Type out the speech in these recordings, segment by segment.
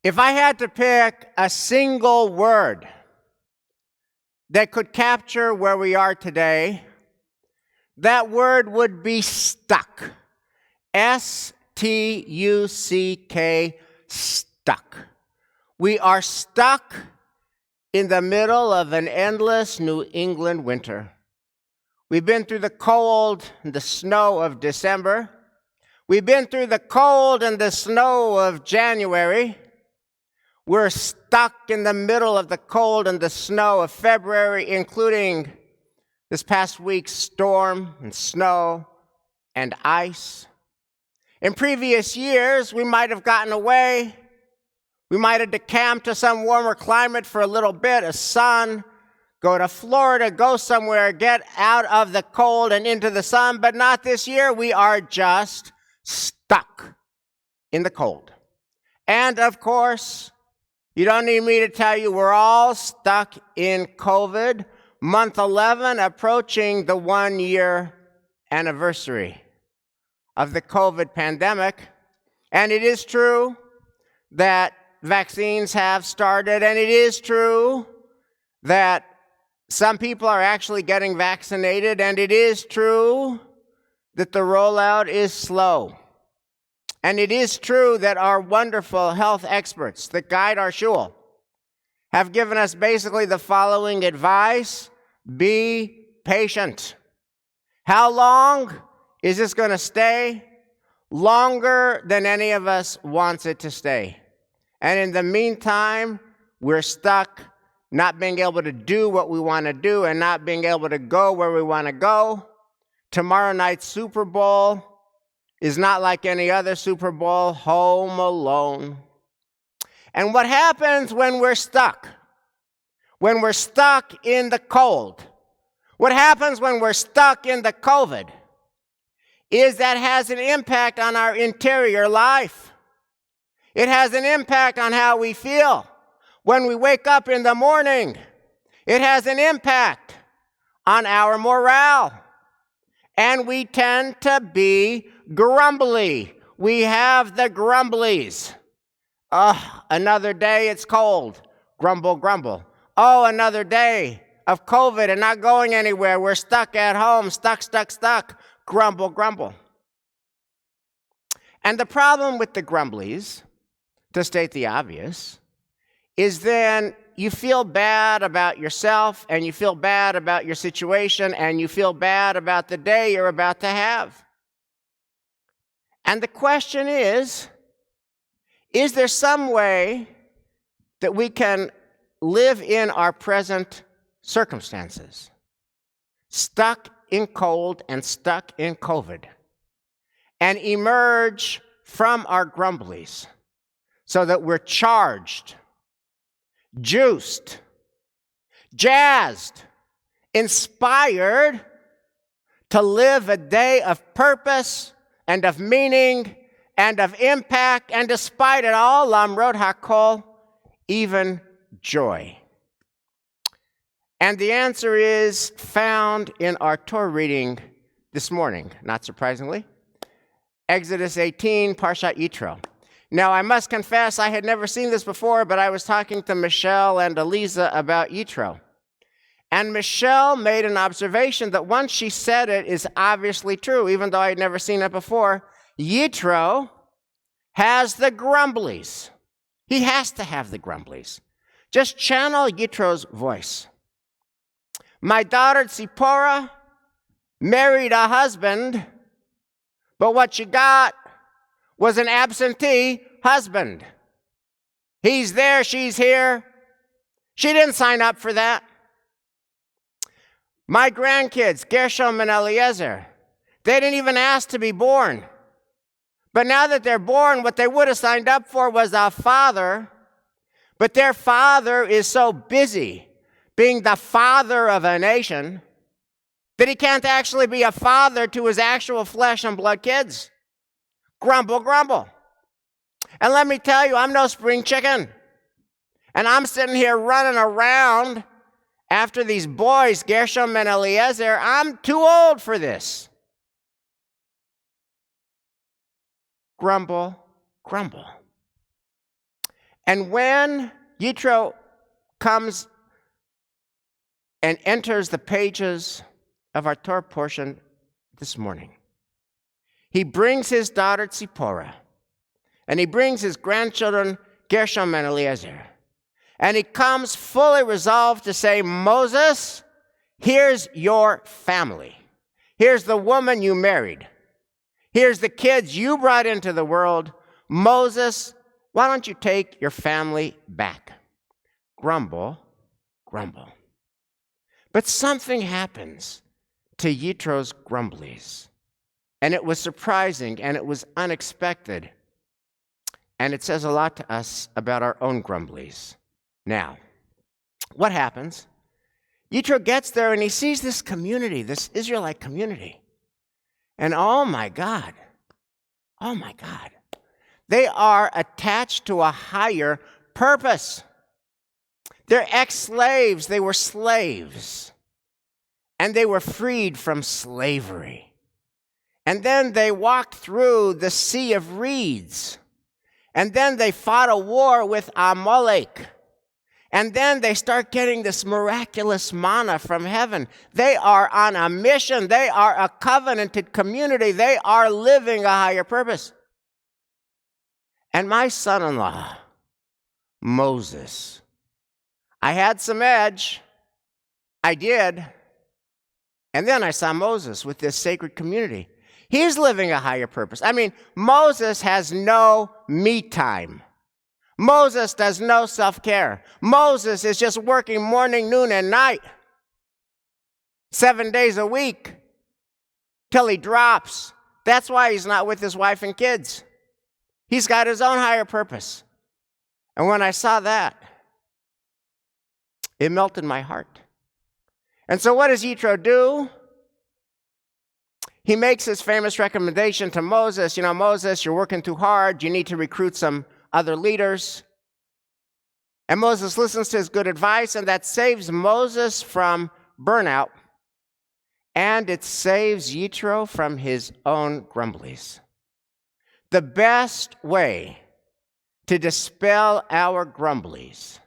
If I had to pick a single word that could capture where we are today, that word would be stuck. S-T-U-C-K, stuck. We are stuck in the middle of an endless New England winter. We've been through the cold and the snow of December. We've been through the cold and the snow of January. We're stuck in the middle of the cold and the snow of February, including this past week's storm and snow and ice. In previous years, we might have gotten away. We might have decamped to some warmer climate for a little bit of sun, go to Florida, go somewhere, get out of the cold and into the sun, but not this year. We are just stuck in the cold. And of course, you don't need me to tell you, we're all stuck in COVID. Month 11, approaching the 1-year anniversary of the COVID pandemic. And it is true that vaccines have started, and it is true that some people are actually getting vaccinated, and it is true that the rollout is slow. And it is true that our wonderful health experts that guide our shul have given us basically the following advice: be patient. How long is this going to stay? Longer than any of us wants it to stay. And in the meantime, we're stuck not being able to do what we want to do and not being able to go where we want to go. Tomorrow night's Super Bowl is not like any other Super Bowl, home alone. And what happens when we're stuck? When we're stuck in the cold? What happens when we're stuck in the COVID? Is that has an impact on our interior life. It has an impact on how we feel when we wake up in the morning. It has an impact on our morale. And we tend to be grumbly. We have the grumblies. Oh, another day it's cold. Grumble, grumble. Oh, another day of COVID and not going anywhere. We're stuck at home. Stuck. Grumble, grumble. And the problem with the grumblies, to state the obvious, is then you feel bad about yourself, and you feel bad about your situation, and you feel bad about the day you're about to have. And the question is there some way that we can live in our present circumstances, stuck in cold and stuck in COVID, and emerge from our grumblies so that we're charged, juiced, jazzed, inspired to live a day of purpose and of meaning and of impact, and despite it all, lamrot hakol, even joy. And the answer is found in our Torah reading this morning, not surprisingly. Exodus 18, Parshat Yitro. Now, I must confess, I had never seen this before, but I was talking to Michelle and Eliza about Yitro. And Michelle made an observation that once she said it is obviously true, even though I had never seen it before. Yitro has the grumblies. He has to have the grumblies. Just channel Yitro's voice. My daughter Tzipporah married a husband, but what she got was an absentee husband. He's there, she's here. She didn't sign up for that. My grandkids, Gershom and Eliezer, they didn't even ask to be born. But now that they're born, what they would have signed up for was a father. But their father is so busy being the father of a nation that he can't actually be a father to his actual flesh and blood kids. Grumble, grumble. And let me tell you, I'm no spring chicken. And I'm sitting here running around after these boys, Gershom and Eliezer. I'm too old for this. Grumble, grumble. And when Yitro comes and enters the pages of our Torah portion this morning, he brings his daughter Tzipporah, and he brings his grandchildren Gershom and Eliezer, and he comes fully resolved to say, Moses, here's your family. Here's the woman you married. Here's the kids you brought into the world. Moses, why don't you take your family back? Grumble, grumble. But something happens to Yitro's grumblies. And it was surprising, and it was unexpected. And it says a lot to us about our own grumblies. Now, what happens? Yitro gets there, and he sees this community, this Israelite community. And oh my God, they are attached to a higher purpose. They're ex-slaves. They were slaves. And they were freed from slavery. And then they walked through the Sea of Reeds. And then they fought a war with Amalek. And then they start getting this miraculous manna from heaven. They are on a mission. They are a covenanted community. They are living a higher purpose. And my son-in-law, Moses, I had some edge. I did. And then I saw Moses with this sacred community. He's living a higher purpose. I mean, Moses has no me time. Moses does no self-care. Moses is just working morning, noon, and night, 7 days a week, till he drops. That's why he's not with his wife and kids. He's got his own higher purpose. And when I saw that, it melted my heart. And so what does Yitro do? He makes his famous recommendation to Moses. You know, Moses, you're working too hard. You need to recruit some other leaders. And Moses listens to his good advice, and that saves Moses from burnout. And it saves Yitro from his own grumblies. The best way to dispel our grumblies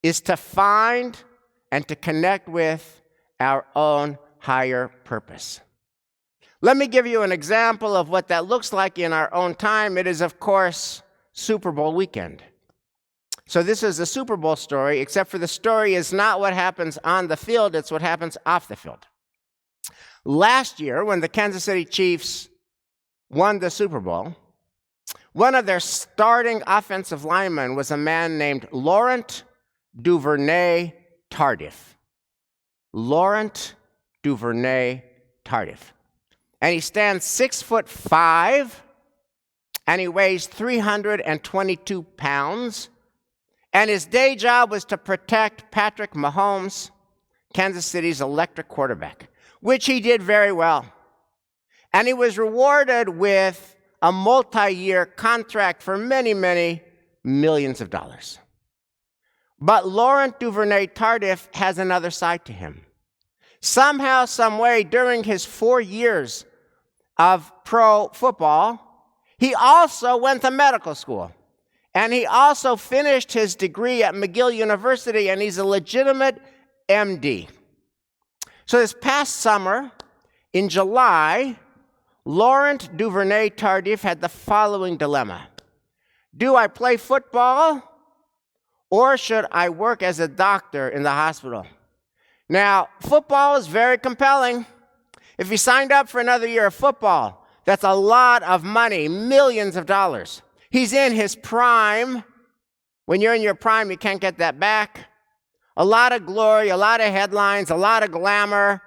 is to find and to connect with our own higher purpose. Let me give you an example of what that looks like in our own time. It is, of course, Super Bowl weekend. So this is a Super Bowl story, except for the story is not what happens on the field, it's what happens off the field. Last year, when the Kansas City Chiefs won the Super Bowl, one of their starting offensive linemen was a man named Laurent Duvernay-Tardif. Laurent Duvernay-Tardif. And he stands 6'5", and he weighs 322 pounds. And his day job was to protect Patrick Mahomes, Kansas City's electric quarterback, which he did very well. And he was rewarded with a multi-year contract for many, many millions of dollars. But Laurent Duvernay-Tardif has another side to him. Somehow, some way, during his 4 years of pro football, he also went to medical school. And he also finished his degree at McGill University, and he's a legitimate MD. So this past summer, in July, Laurent Duvernay-Tardif had the following dilemma. Do I play football, or should I work as a doctor in the hospital? Now, football is very compelling. If he signed up for another year of football, that's a lot of money, millions of dollars. He's in his prime. When you're in your prime, you can't get that back. A lot of glory, a lot of headlines, a lot of glamour.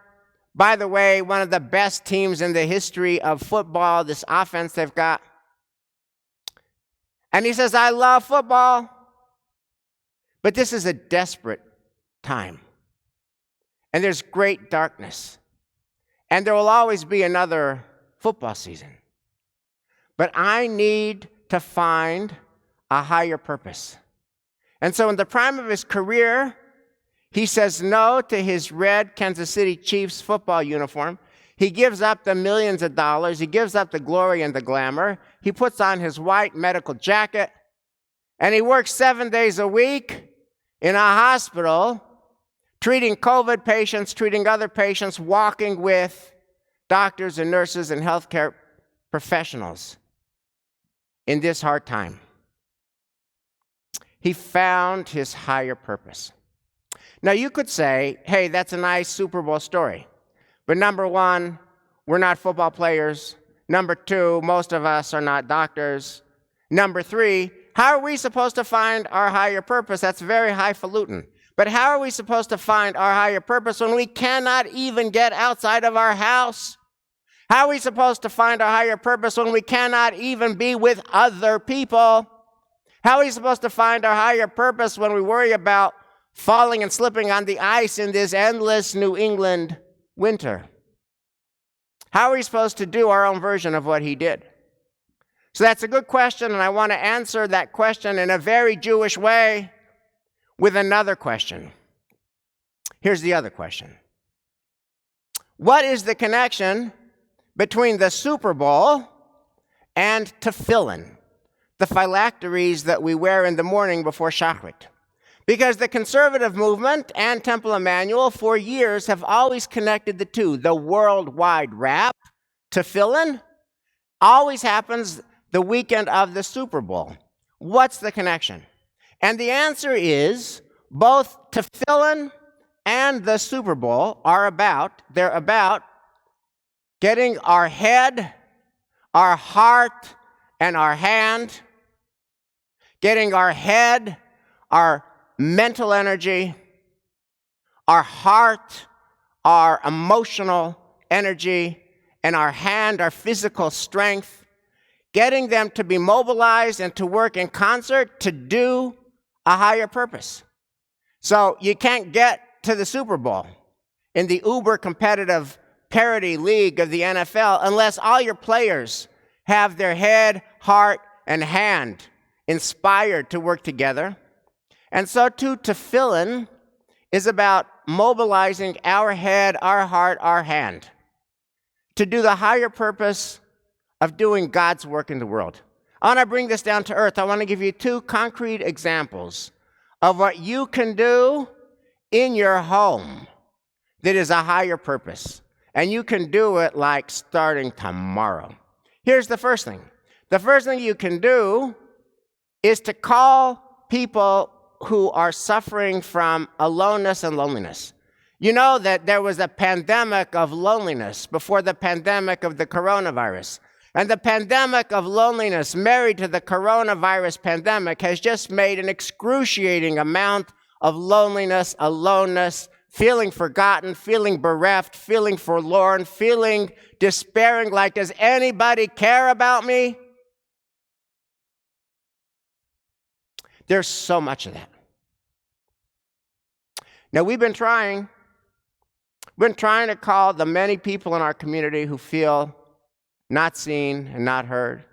By the way, one of the best teams in the history of football, this offense they've got. And he says, I love football. But this is a desperate time. And there's great darkness. And there will always be another football season. But I need to find a higher purpose. And so in the prime of his career, he says no to his red Kansas City Chiefs football uniform. He gives up the millions of dollars. He gives up the glory and the glamour. He puts on his white medical jacket. And he works 7 days a week in a hospital, treating COVID patients, treating other patients, walking with doctors and nurses and healthcare professionals in this hard time. He found his higher purpose. Now you could say, hey, that's a nice Super Bowl story. But number one, we're not football players. Number two, most of us are not doctors. Number three, how are we supposed to find our higher purpose? That's very highfalutin. But how are we supposed to find our higher purpose when we cannot even get outside of our house? How are we supposed to find our higher purpose when we cannot even be with other people? How are we supposed to find our higher purpose when we worry about falling and slipping on the ice in this endless New England winter? How are we supposed to do our own version of what he did? So that's a good question, and I want to answer that question in a very Jewish way with another question. Here's the other question. What is the connection between the Super Bowl and tefillin, the phylacteries that we wear in the morning before Shachrit? Because the conservative movement and Temple Emmanuel for years have always connected the two. The worldwide wrap, tefillin, always happens the weekend of the Super Bowl. What's the connection? And the answer is both tefillin and the Super Bowl they're about getting our head, our heart, and our hand, getting our head, our mental energy, our heart, our emotional energy, and our hand, our physical strength, getting them to be mobilized and to work in concert to do a higher purpose. So you can't get to the Super Bowl in the uber competitive parity league of the NFL unless all your players have their head, heart, and hand inspired to work together. And so too, tefillin is about mobilizing our head, our heart, our hand to do the higher purpose of doing God's work in the world. I want to bring this down to earth. I want to give you two concrete examples of what you can do in your home that is a higher purpose. And you can do it like starting tomorrow. Here's the first thing. The first thing you can do is to call people who are suffering from aloneness and loneliness. You know that there was a pandemic of loneliness before the pandemic of the coronavirus. And the pandemic of loneliness married to the coronavirus pandemic has just made an excruciating amount of loneliness, aloneness, feeling forgotten, feeling bereft, feeling forlorn, feeling despairing, like, does anybody care about me? There's so much of that. Now, we've been trying to call the many people in our community who feel not seen and not heard.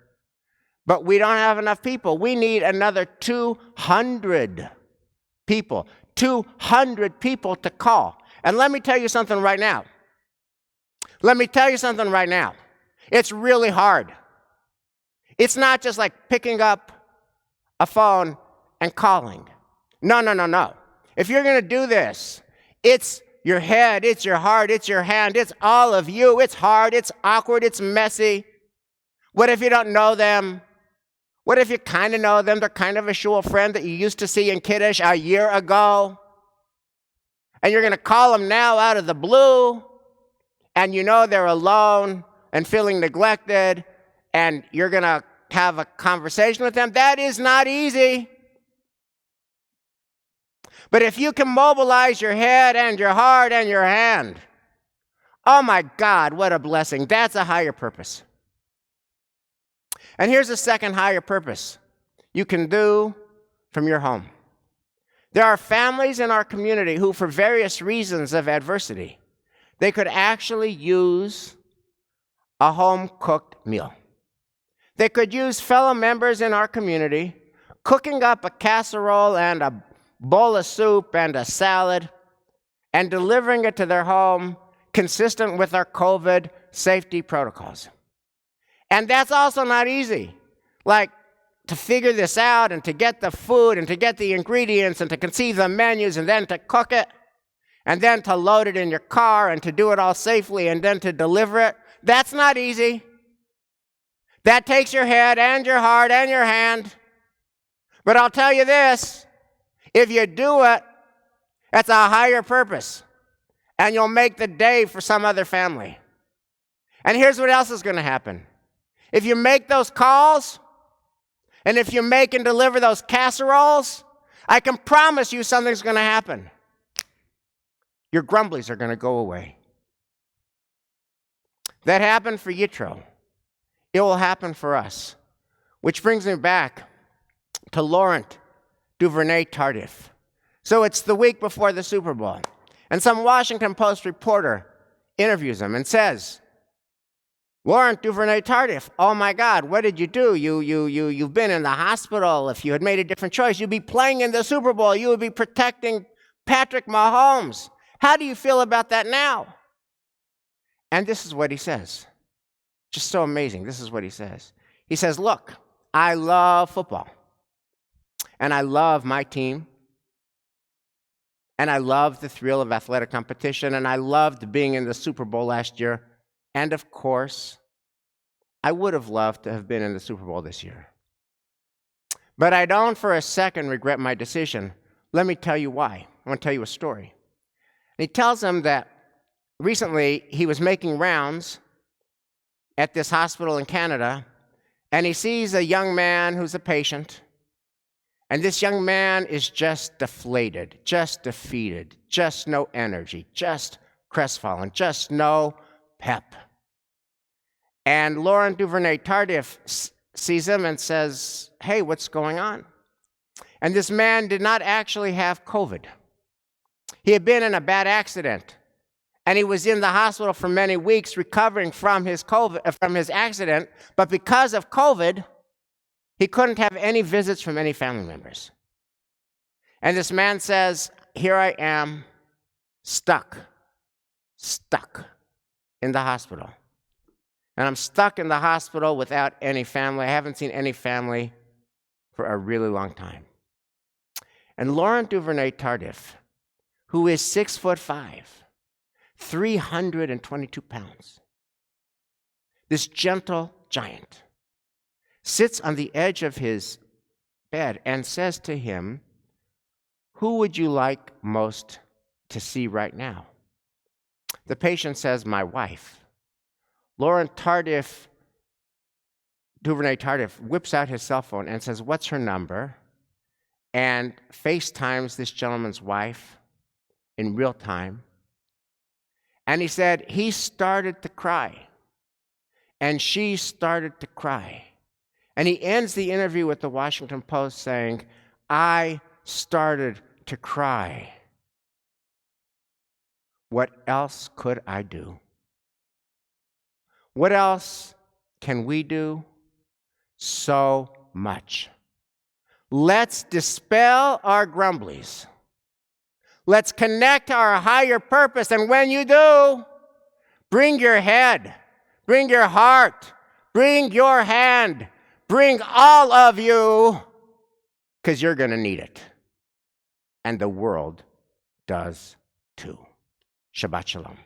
But we don't have enough people. We need another 200 people. 200 people to call. And let me tell you something right now. It's really hard. It's not just like picking up a phone and calling. No. If you're going to do this, it's your head, it's your heart, it's your hand, it's all of you. It's hard, it's awkward, it's messy. What if you don't know them? What if you kind of know them? They're kind of a shul friend that you used to see in Kiddush a year ago. And you're going to call them now out of the blue, and you know they're alone and feeling neglected, and you're going to have a conversation with them. That is not easy. But if you can mobilize your head and your heart and your hand, oh my God, what a blessing. That's a higher purpose. And here's a second higher purpose you can do from your home. There are families in our community who, for various reasons of adversity, they could actually use a home-cooked meal. They could use fellow members in our community cooking up a casserole and a bowl of soup and a salad and delivering it to their home consistent with our COVID safety protocols. And that's also not easy. Like, to figure this out and to get the food and to get the ingredients and to conceive the menus and then to cook it and then to load it in your car and to do it all safely and then to deliver it, that's not easy. That takes your head and your heart and your hand. But I'll tell you this, if you do it, that's a higher purpose. And you'll make the day for some other family. And here's what else is going to happen. If you make those calls, and if you make and deliver those casseroles, I can promise you something's going to happen. Your grumblies are going to go away. That happened for Yitro. It will happen for us. Which brings me back to Laurent Duvernay-Tardif. So it's the week before the Super Bowl. And some Washington Post reporter interviews him and says, Laurent Duvernay-Tardif, oh my God, what did you do? You've been in the hospital. If you had made a different choice, you'd be playing in the Super Bowl. You would be protecting Patrick Mahomes. How do you feel about that now? And this is what he says. Just so amazing. This is what he says. He says, look, I love football. And I love my team. And I love the thrill of athletic competition. And I loved being in the Super Bowl last year. And of course, I would have loved to have been in the Super Bowl this year. But I don't for a second regret my decision. Let me tell you why. I want to tell you a story. And he tells them that recently he was making rounds at this hospital in Canada, and he sees a young man who's a patient. And this young man is just deflated, just defeated, just no energy, just crestfallen, just no pep. And Laurent Duvernay-Tardif sees him and says, hey, what's going on? And this man did not actually have COVID. He had been in a bad accident, and he was in the hospital for many weeks recovering from his accident, but because of COVID, he couldn't have any visits from any family members. And this man says, here I am, stuck in the hospital. And I'm stuck in the hospital without any family. I haven't seen any family for a really long time. And Laurent Duvernay-Tardif, who is 6'5", 322 pounds, this gentle giant, sits on the edge of his bed and says to him, who would you like most to see right now? The patient says, my wife. Laurent Duvernay-Tardif whips out his cell phone and says, what's her number? And FaceTimes this gentleman's wife in real time. And he said, he started to cry. And she started to cry. And he ends the interview with the Washington Post saying, I started to cry. What else could I do? What else can we do? So much. Let's dispel our grumblies. Let's connect our higher purpose. And when you do, bring your head, bring your heart, bring your hand, bring all of you, because you're going to need it. And the world does too. Shabbat Shalom.